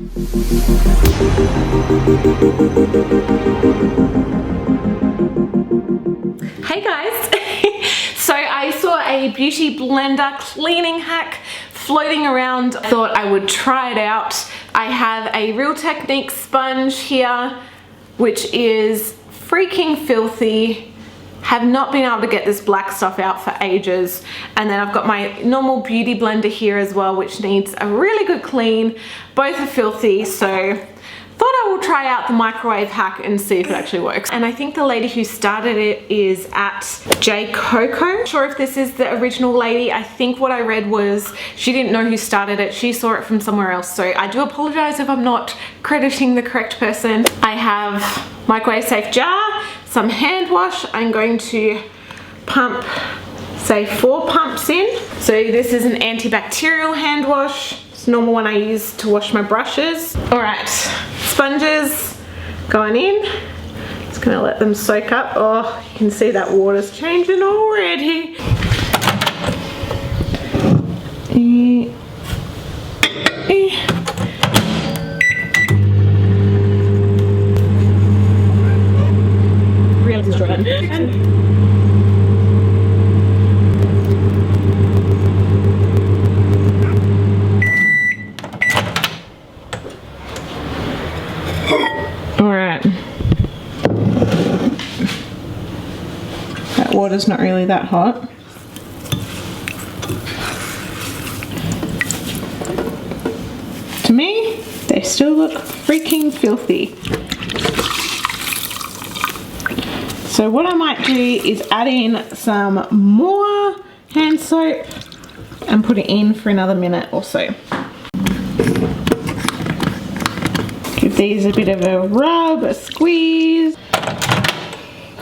Hey guys! So I saw a beauty blender cleaning hack floating around. I thought I would try it out. I have a Real Technique sponge here, which is freaking filthy. Have not been able to get this black stuff out for ages. And then I've got my normal beauty blender here as well, which needs a really good clean. Both are filthy, so thought I will try out the microwave hack and see if it actually works. And I think the lady who started it is at Jade. Not sure if this is the original lady. I think what I read was she didn't know who started it. She saw it from somewhere else. So I do apologize if I'm not crediting the correct person. I have microwave safe jar, some hand wash. I'm going to pump, say 4 pumps in. So this is an antibacterial hand wash. It's the normal one I use to wash my brushes. All right, sponges going in. Just gonna let them soak up. Oh, you can see that water's changing already. Really destroyed. Alright, that water's not really that hot. To me, they still look freaking filthy. So what I might do is add in some more hand soap and put it in for another minute or so. Give these a bit of a rub, a squeeze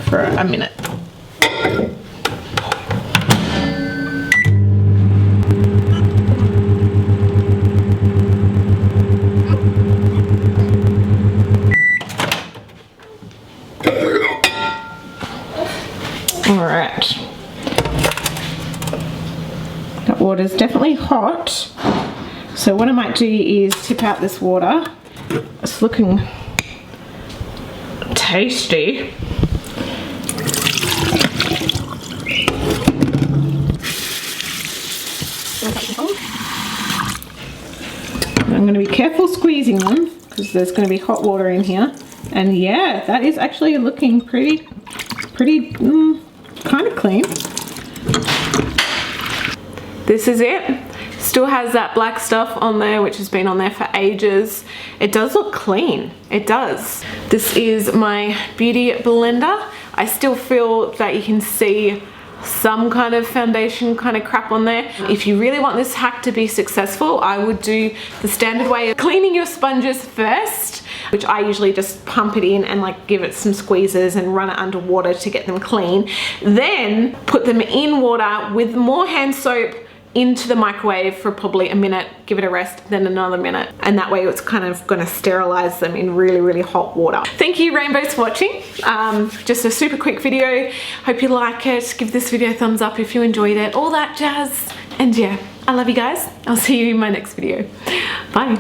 for a minute. All right. That water's definitely hot. So what I might do is tip out this water. It's looking tasty. I'm going to be careful squeezing them because there's going to be hot water in here. And yeah, that is actually looking pretty kind of clean. This is it. Still has that black stuff on there, which has been on there for ages. It does look clean, it does. This is my beauty blender. I still feel that you can see some kind of foundation kind of crap on there. If you really want this hack to be successful, I would do the standard way of cleaning your sponges first, which I usually just pump it in and like give it some squeezes and run it under water to get them clean. Then put them in water with more hand soap into the microwave for probably a minute, give it a rest, then another minute, and that way it's kind of going to sterilize them in really hot water. Thank you rainbows for watching. Just a super quick video. Hope you like it. Give this video a thumbs up if you enjoyed it, all that jazz. And yeah, I love you guys. I'll see you in my next video. Bye.